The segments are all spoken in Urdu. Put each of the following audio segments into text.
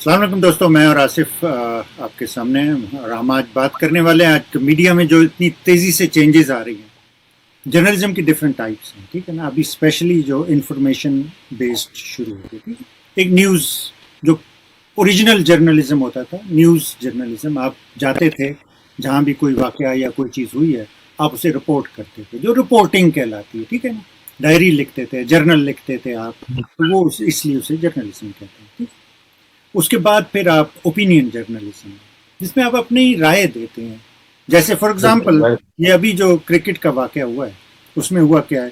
السلام علیکم دوستوں، میں اور آصف آپ کے سامنے ہیں اور ہم آج بات کرنے والے ہیں آج میڈیا میں جو اتنی تیزی سے چینجز آ رہی ہیں، جرنلزم کی ڈفرینٹ ٹائپس ہیں، ٹھیک ہے نا. ابھی اسپیشلی جو انفارمیشن بیسڈ شروع ہو گئی تھی، ایک نیوز جو اوریجنل جرنلزم ہوتا تھا، نیوز جرنلزم. آپ جاتے تھے جہاں بھی کوئی واقعہ یا کوئی چیز ہوئی ہے آپ اسے رپورٹ کرتے تھے، جو رپورٹنگ کہلاتی ہے، ٹھیک ہے نا. ڈائری لکھتے تھے، جرنل لکھتے تھے آپ، تو وہ اس لیے اسے جرنلزم کہتے ہیں، ٹھیک ہے. اس کے بعد پھر آپ اوپینین جرنلزم، جس میں آپ اپنی رائے دیتے ہیں. جیسے فار ایگزامپل یہ ابھی جو کرکٹ کا واقعہ ہوا ہے، اس میں ہوا کیا ہے،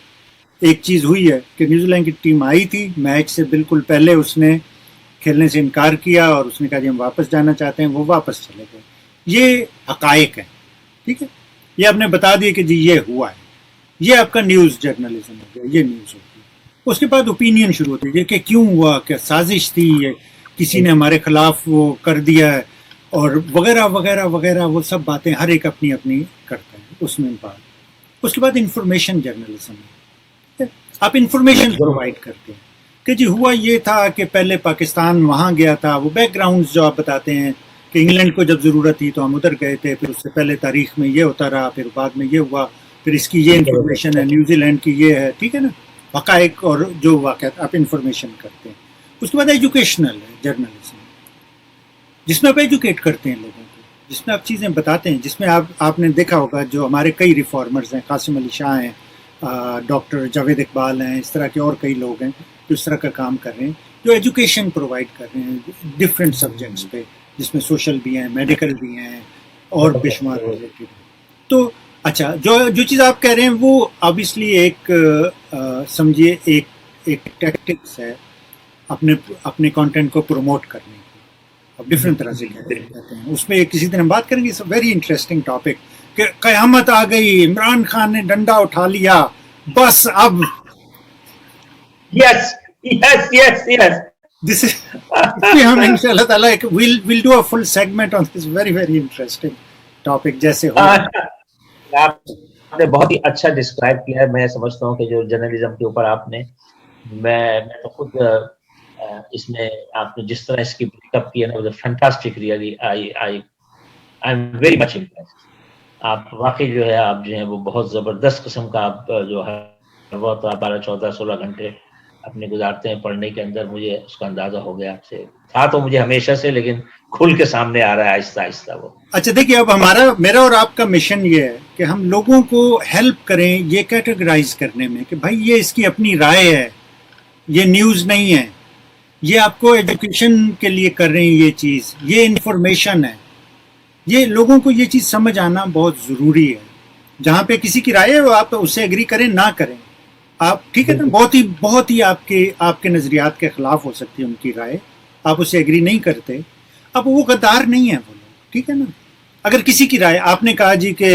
ایک چیز ہوئی ہے کہ نیوزی لینڈ کی ٹیم آئی تھی میچ سے بالکل پہلے، اس نے کھیلنے سے انکار کیا اور اس نے کہا جی ہم واپس جانا چاہتے ہیں، وہ واپس چلے گئے. یہ حقائق ہے، ٹھیک ہے. یہ آپ نے بتا دیا کہ جی یہ ہوا ہے، یہ آپ کا نیوز جرنلزم ہو گیا، یہ نیوز ہوتی ہے. اس کے بعد اوپینین شروع ہوتی ہے کہ کیوں ہوا، کیا سازش تھی، یہ کسی نے ہمارے خلاف وہ کر دیا ہے، اور وغیرہ وغیرہ وغیرہ، وہ سب باتیں ہر ایک اپنی اپنی کرتا ہے. اس میں بات، اس کے بعد انفارمیشن جرنلزم ہے. آپ انفارمیشن پرووائڈ کرتے ہیں کہ جی ہوا یہ تھا کہ پہلے پاکستان وہاں گیا تھا، وہ بیک گراؤنڈ جو آپ بتاتے ہیں کہ انگلینڈ کو جب ضرورت تھی تو ہم ادھر گئے تھے، پھر اس سے پہلے تاریخ میں یہ ہوتا رہا، پھر بعد میں یہ ہوا، پھر اس کی یہ انفارمیشن ہے، نیوزی لینڈ کی یہ ہے، ٹھیک ہے نا. حقائق اور جو واقعات آپ انفارمیشن کرتے ہیں. اس کے بعد ایجوکیشنل ہے جرنلزم، جس میں آپ ایجوکیٹ کرتے ہیں لوگوں کو، جس میں آپ چیزیں بتاتے ہیں، جس میں آپ نے دیکھا ہوگا جو ہمارے کئی ریفارمرز ہیں، قاسم علی شاہ ہیں، ڈاکٹر جاوید اقبال ہیں، اس طرح کے اور کئی لوگ ہیں جو اس طرح کا کام کر رہے ہیں، جو ایجوکیشن پرووائڈ کر رہے ہیں ڈفرینٹ سبجیکٹس پہ، جس میں سوشل بھی ہیں، میڈیکل بھی ہیں، اور بے شمار ریلیٹڈ. تو اچھا، جو چیز آپ کہہ رہے ہیں وہ آبویسلی ایک سمجھیے ایک ٹیکٹکس ہے اپنے کانٹینٹ کو پروموٹ کرنے کی. اب ڈفرینٹ طرح سے کہتے ہیں، اس میں کسی دن ہم بات کریں گے. It's a very interesting topic کہ قیامت آ گئی، عمران خان نے ڈنڈا اٹھا لیا، بس اب یس یس یس یس دس از ہم ان شاء اللہ تعالیٰ we'll do a full segment on this very very interesting topic. جیسے ہو آپ نے بہت ہی اچھا ڈسکرائب کیا ہے. میں سمجھتا ہوں کہ جو جرنلزم کے اوپر آپ نے، میں تو خود اس میں آپ نے جس طرح اس کی بریک اپ کی ہے نا، fantastic really. I am very much impressed. آپ واقعی جو ہے، آپ جو ہے وہ بہت زبردست قسم کا آپ جو ہے وہ 12 14 16 گھنٹے اپنے گزارتے ہیں پڑھنے کے اندر. مجھے اس کا اندازہ ہو گیا، آپ سے تھا تو مجھے ہمیشہ سے، لیکن کھل کے سامنے آ رہا ہے آہستہ آہستہ وہ. اچھا دیکھیے، اب میرا اور آپ کا مشن یہ ہے کہ ہم لوگوں کو ہیلپ کریں یہ کیٹیگرائز کرنے میں کہ بھائی یہ اس کی اپنی رائے ہے، یہ نیوز نہیں ہے، یہ آپ کو ایجوکیشن کے لیے کر رہے ہیں یہ چیز، یہ انفارمیشن ہے. یہ لوگوں کو یہ چیز سمجھ آنا بہت ضروری ہے. جہاں پہ کسی کی رائے ہے وہ آپ اس سے ایگری کریں نہ کریں، آپ ٹھیک ہے نا. بہت ہی آپ کے نظریات کے خلاف ہو سکتی ہے ان کی رائے، آپ اسے ایگری نہیں کرتے. اب وہ غدار نہیں ہے وہ لوگ، ٹھیک ہے نا. اگر کسی کی رائے، آپ نے کہا جی کہ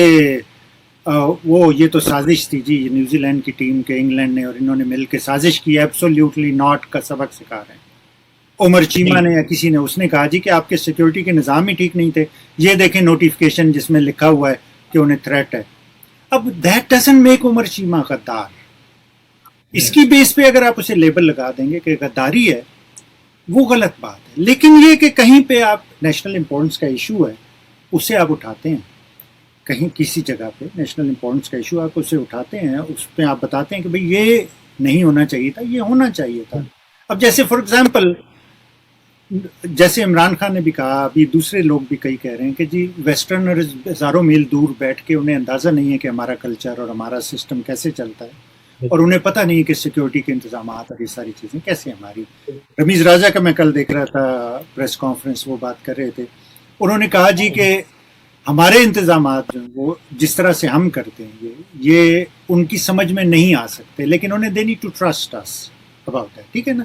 وہ یہ تو سازش تھی جی، نیوزی لینڈ کی ٹیم کے انگلینڈ نے اور انہوں نے مل کے سازش کی، ایبسولیوٹلی ناٹ کا سبق سکھا رہے ہیں. عمر چیمہ نے یا کسی نے، اس نے کہا جی کہ آپ کے سیکیورٹی کے نظام ہی ٹھیک نہیں تھے، یہ دیکھیں نوٹیفیکیشن جس میں لکھا ہوا ہے کہ انہیں تھریٹ ہے. اب دیٹ ڈزنٹ میک عمر چیمہ غدار. اس کی بیس پہ اگر آپ اسے لیبل لگا دیں گے کہ غداری ہے، وہ غلط بات ہے. لیکن یہ کہ کہیں پہ آپ نیشنل امپورٹنس کا ایشو ہے اسے آپ اٹھاتے ہیں، کہیں کسی جگہ پہ نیشنل امپورٹنس کا ایشو آپ اسے اٹھاتے ہیں، اس پہ آپ بتاتے ہیں کہ بھئی یہ نہیں ہونا چاہیے تھا، یہ ہونا چاہیے تھا. اب جیسے فار ایگزامپل، جیسے عمران خان نے بھی کہا، ابھی دوسرے لوگ بھی کئی کہہ رہے ہیں کہ جی ویسٹرنرز ہزاروں میل دور بیٹھ کے انہیں اندازہ نہیں ہے کہ ہمارا کلچر اور ہمارا سسٹم کیسے چلتا ہے، اور انہیں پتہ نہیں ہے کہ سیکیورٹی کے انتظامات اور یہ ساری چیزیں کیسے ہماری. رمیز راجہ کا میں کل دیکھ رہا تھا پریس کانفرنس، وہ بات کر رہے تھے. انہوں نے کہا جی کہ ہمارے انتظامات جو وہ جس طرح سے ہم کرتے ہیں یہ ان کی سمجھ میں نہیں آ سکتے، لیکن انہیں they need to trust us about that, ٹھیک ہے نا.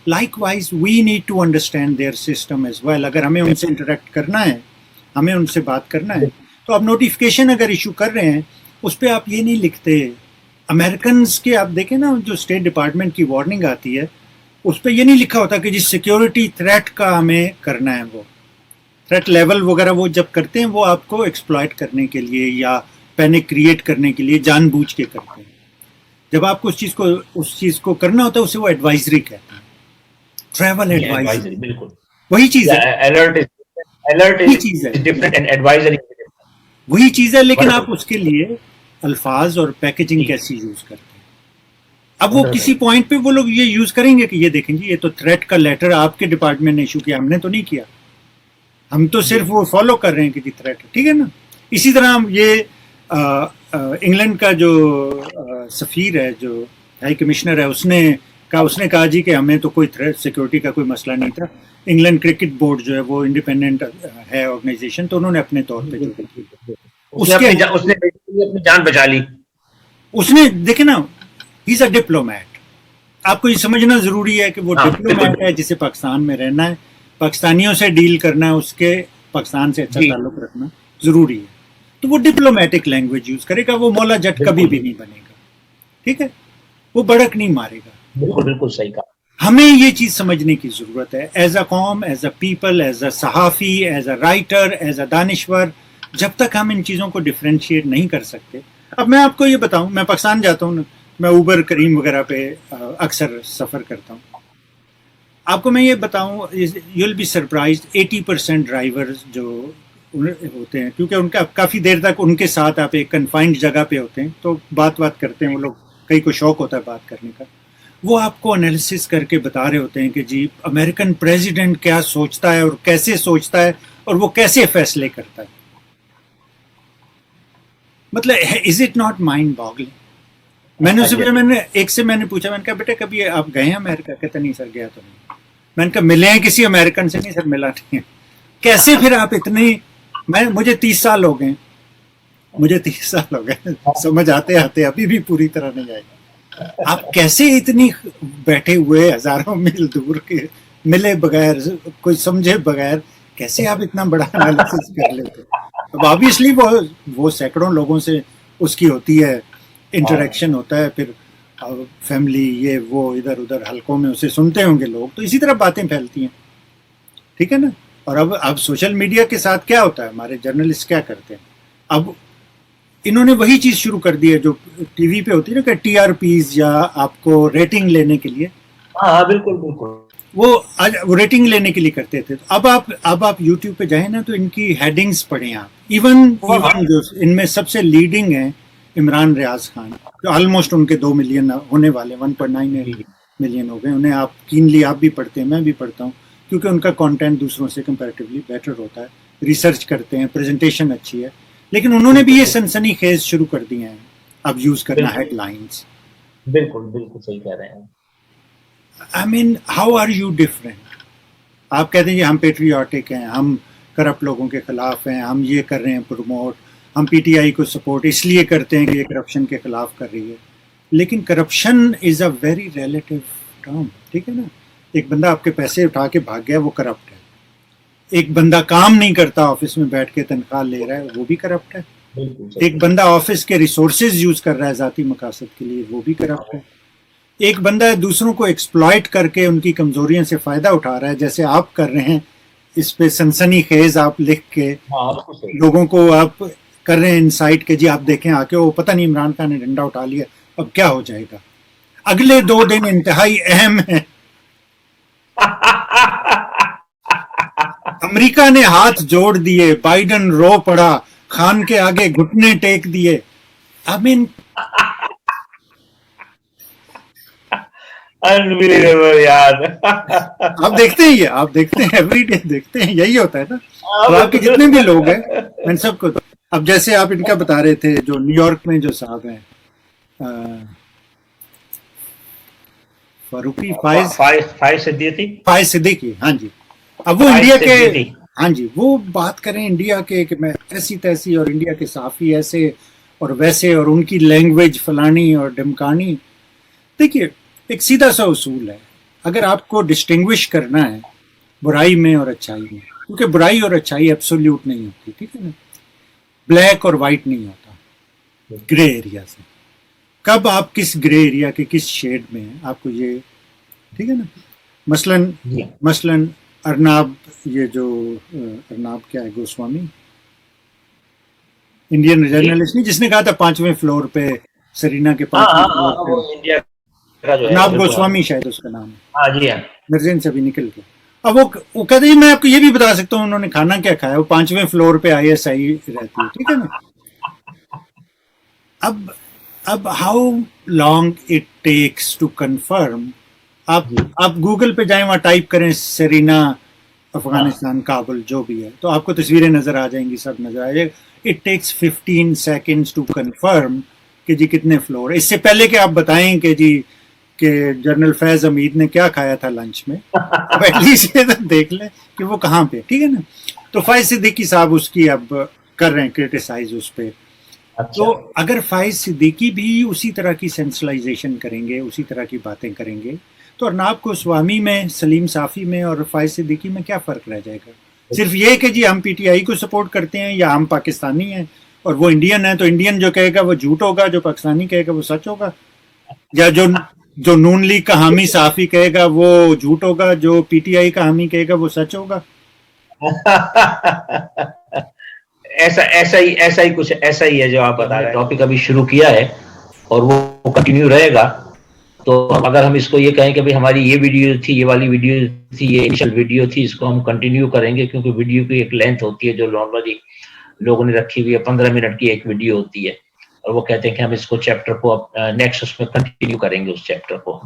Likewise we need to understand their system as well. اگر ہمیں ان سے انٹریکٹ کرنا ہے، ہمیں ان سے بات کرنا ہے، تو آپ نوٹیفیکیشن اگر ایشو کر رہے ہیں اس پہ آپ یہ نہیں لکھتے. امریکنز کے آپ دیکھیں نا، جو اسٹیٹ ڈپارٹمنٹ کی وارننگ آتی ہے اس پہ یہ نہیں لکھا ہوتا کہ جس سیکیورٹی تھریٹ کا ہمیں کرنا ہے، وہ تھریٹ لیول وغیرہ وہ جب کرتے ہیں وہ آپ کو ایکسپلائٹ کرنے کے لیے یا پینک کریٹ کرنے کے لیے جان بوجھ کے کرتے ہیں. جب آپ کو اس چیز کو کرنا ہوتا ہے اسے وہ ایڈوائزری کہتے ہیں، ٹریول ایڈوائزری. بالکل وہی چیز ہے، alert وہی چیز ہے، is different and advisory is different. وہی چیز ہے، لیکن آپ اس کے لیے الفاظ اور پیکیجنگ کیسی یوز کرتے ہیں. اب وہ کسی پوائنٹ پہ وہ لوگ یہ یوز کریں گے کہ یہ دیکھیں جی یہ تو تھریٹ کا لیٹر آپ کے ڈپارٹمنٹ نے ایشو کیا، ہم نے تو نہیں کیا، ہم تو صرف وہ فالو کر رہے ہیں کہ جی تھریٹ، ٹھیک ہے نا. اسی طرح یہ انگلینڈ کا جو سفیر ہے، جو ہائی کمشنر ہے، اس نے کہا جی کہ ہمیں تو کوئی تھریٹ سیکورٹی کا کوئی مسئلہ نہیں تھا. انگلینڈ کرکٹ بورڈ جو ہے وہ انڈیپینڈنٹ ہے آرگنائزیشن، تو انہوں نے اپنے طور پہ جو اس نے اپنی جان بچا لی. اس نے دیکھے نا، ہی از اے ڈپلومیٹ. آپ کو یہ سمجھنا ضروری ہے کہ وہ ڈپلومیٹ ہے جسے پاکستان میں رہنا ہے، پاکستانیوں سے ڈیل کرنا ہے، اس کے پاکستان سے اچھا تعلق رکھنا ضروری ہے. تو وہ ڈپلومیٹک لینگویج یوز کرے گا، وہ مولا جٹ کبھی بھی نہیں بنے گا، ٹھیک ہے، وہ بڑک نہیں مارے گا. بالکل صحیح کہا. ہمیں یہ چیز سمجھنے کی ضرورت ہے ایز اے قوم، as a people, as a صحافی، as a writer, as a دانشور. جب تک ہم ان چیزوں کو ڈفرینشیٹ نہیں کر سکتے. اب میں آپ کو یہ بتاؤں، میں پاکستان جاتا ہوں نا، میں اوبر کریم وغیرہ پہ اکثر سفر کرتا ہوں. آپ کو میں یہ بتاؤں، you will be surprised 80% drivers جو ہوتے ہیں، کیونکہ ان کا کافی دیر تک ان کے ساتھ آپ ایک کنفائنڈ جگہ پہ ہوتے ہیں تو بات کرتے ہیں، وہ لوگ کئی کو شوق ہوتا ہے بات کرنے کا. وہ آپ کو انالیسس کر کے بتا رہے ہوتے ہیں کہ جی امریکن پریزیڈنٹ کیا سوچتا ہے اور کیسے سوچتا ہے اور وہ کیسے فیصلے کرتا ہے. مطلب is it not mind boggling? میں نے ایک سے پوچھا، میں نے کہا بیٹا کبھی آپ گئے ہیں امریکہ؟ کہتے نہیں سر گیا تو نہیں. میں نے کہا ملے ہیں کسی امریکن سے؟ نہیں سر ملا نہیں ہے. کیسے پھر آپ اتنے، مجھے 30 سال ہو گئے، سمجھ آتے آتے ابھی بھی پوری طرح نہیں آئے. آپ کیسے اتنی بیٹھے ہوئے ہزاروں میل دور کے ملے بغیر، کوئی سمجھے بغیر، کیسے آپ اتنا بڑا انالیسس کر لیتے؟ اب آبویسلی وہ سینکڑوں لوگوں سے اس کی ہوتی ہے، انٹریکشن ہوتا ہے، پھر فیملی یہ وہ ادھر ادھر حلقوں میں اسے سنتے ہوں گے لوگ، تو اسی طرح باتیں پھیلتی ہیں، ٹھیک ہے نا. اور اب سوشل میڈیا کے ساتھ کیا ہوتا ہے، ہمارے جرنلسٹ کیا کرتے ہیں، اب انہوں نے وہی چیز شروع کر دی ہے جو ٹی وی پہ ہوتی ہے نا، کہ ٹی آر پیز یا آپ کو ریٹنگ لینے کے لیے. ہاں بالکل وہ ریٹنگ لینے کے لیے کرتے تھے. اب آپ یوٹیوب پہ جائیں نا تو ان کی ہیڈنگز پڑھیں آپ. ایون جو ان میں سب سے لیڈنگ ہیں عمران ریاض خان، جو آلموسٹ ان کے 2 ملین ہونے والے، 1.9 ملین ہو گئے. انہیں آپ کینلی آپ بھی پڑھتے ہیں، میں بھی پڑھتا ہوں، کیونکہ ان کا کانٹینٹ دوسروں سے کمپیریٹیولی بیٹر ہوتا ہے، ریسرچ کرتے ہیں، پریزنٹیشن اچھی ہے. لیکن انہوں نے بھی یہ سنسنی خیز شروع کر دیے ہیں اب یوز کرنا ہیڈ لائنز. بالکل صحیح کہہ رہے ہیں. آئی مین ہاؤ آر یو ڈفرینٹ؟ آپ کہتے ہیں کہ ہم پیٹریوٹک ہیں، ہم کرپٹ لوگوں کے خلاف ہیں، ہم یہ کر رہے ہیں پروموٹ، ہم پی ٹی آئی کو سپورٹ اس لیے کرتے ہیں کہ یہ کرپشن کے خلاف کر رہی ہے. لیکن corruption is a very relative term, ٹھیک ہے نا. ایک بندہ آپ کے پیسے اٹھا کے بھاگ گیا، وہ کرپٹ ہے. ایک بندہ کام نہیں کرتا، آفس میں بیٹھ کے تنخواہ لے رہا ہے، وہ بھی کرپٹ ہے. ایک بندہ آفس کے ریسورسز یوز کر رہا ہے ذاتی مقاصد کے لیے، وہ بھی کرپٹ ہے. ایک بندہ دوسروں کو ایکسپلائٹ کر کے ان کی کمزوریوں سے فائدہ اٹھا رہا ہے، جیسے آپ کر رہے ہیں. اس پہ سنسنی خیز آپ لکھ کے لوگوں کو آپ کر رہے ہیں انسائٹ کہ جی آپ دیکھیں آ کے، وہ پتہ نہیں عمران خان نے ڈنڈا اٹھا لیا، اب کیا ہو جائے گا. اگلے 2 دن انتہائی اہم ہیں. امریکہ نے ہاتھ جوڑ دیے، بائیڈن رو پڑا، خان کے آگے گھٹنے ٹیک دیے. I mean آپ دیکھتے ہیں یہ، آپ دیکھتے ہیں ایوری ڈے دیکھتے ہیں، یہی ہوتا ہے نا. تو آپ کے جتنے بھی لوگ ہیں میں سب کو، اب جیسے آپ ان کا بتا رہے تھے جو نیو یارک میں جو صاحب ہیں فاروقی فائز صدیقی، ہاں جی. اب وہ انڈیا کے، ہاں جی، وہ بات کریں انڈیا کے کہ میں ایسی تیسی اور انڈیا کے صحافی ایسے اور ویسے اور ان کی لینگویج فلانی اور ڈمکانی. دیکھیے ایک سیدھا سا اصول ہے، اگر آپ کو ڈسٹنگوش کرنا ہے برائی میں اور اچھائی میں، کیونکہ برائی اور اچھائی ایبسولوٹ نہیں ہوتی، ٹھیک ہے نا، بلیک اور وائٹ نہیں ہوتا، گرے ایریا سے. کب آپ کس گرے ایریا کے کس شیڈ میں ہیں آپ کو یہ، ٹھیک ہے نا. مثلاً ارناب، یہ جو ارناب کیا ہے، گوسوامی، انڈین جرنلسٹ نہیں، جس نے کہا تھا 5ویں فلور پہ سرینا کے 5ویں فلور پہ، ارناب گوسوامی شاید اس کا نام ہے، مرزین سے بھی نکل کے. اب وہ کہتے ہیں میں آپ کو یہ بھی بتا سکتا ہوں انہوں نے کھانا کیا کھایا, وہ 5ویں فلور پہ ISI رہتی ہے, ٹھیک ہے نا. اب how long it takes to confirm. آپ گوگل پہ جائیں, وہاں ٹائپ کریں سرینا افغانستان کابل جو بھی ہے, تو آپ کو تصویریں نظر آ جائیں گی, سب نظر آ جائے گا. It takes 15 seconds to confirm کہ جی کتنے فلور. اس سے پہلے کہ آپ بتائیں کہ جی کہ جنرل فیض حمید نے کیا کھایا تھا لنچ میں, اب ایٹ لیسٹ دیکھ لیں کہ وہ کہاں پہ, ٹھیک ہے نا. تو فائز صدیقی صاحب اس کی اب کر رہے ہیں کرٹیسائز اس پہ. تو اگر فائز صدیقی بھی اسی طرح کی سینسلائزیشن کریں گے, اسی طرح کی باتیں کریں گے, تو ارناب گوسوامی میں, سلیم صافی میں اور فائز صدیقی میں کیا فرق رہ جائے گا؟ صرف یہ کہ جی ہم PTI کو سپورٹ کرتے ہیں, یا ہم پاکستانی ہیں اور وہ انڈین ہے, تو انڈین جو کہے گا وہ جھوٹ ہوگا, جو پاکستانی کہے گا وہ سچ ہوگا, یا جو نون لیگ کا حامی صحافی کہے گا وہ جھوٹ ہوگا, جو PTI کا حامی کہے گا وہ سچ ہوگا. ایسا ہی کچھ ایسا ہی ہے جو آپ بتا رہے ہیں. ٹاپک ابھی شروع کیا ہے اور وہ کنٹینیو رہے گا. تو اگر ہم اس کو یہ کہیں کہ بھائی ہماری یہ ویڈیو تھی, یہ والی ویڈیو تھی, یہ انیشل ویڈیو تھی, اس کو ہم کنٹینیو کریں گے, کیونکہ ویڈیو کی ایک لینتھ ہوتی ہے جو نارملی لوگوں نے رکھی ہوئی ہے, 15 منٹ کی ایک ویڈیو ہوتی ہے, اور وہ کہتے ہیں کہ ہم اس کو چیپٹر کو نیکسٹ اس میں کنٹینیو کریں گے اس چیپٹر کو.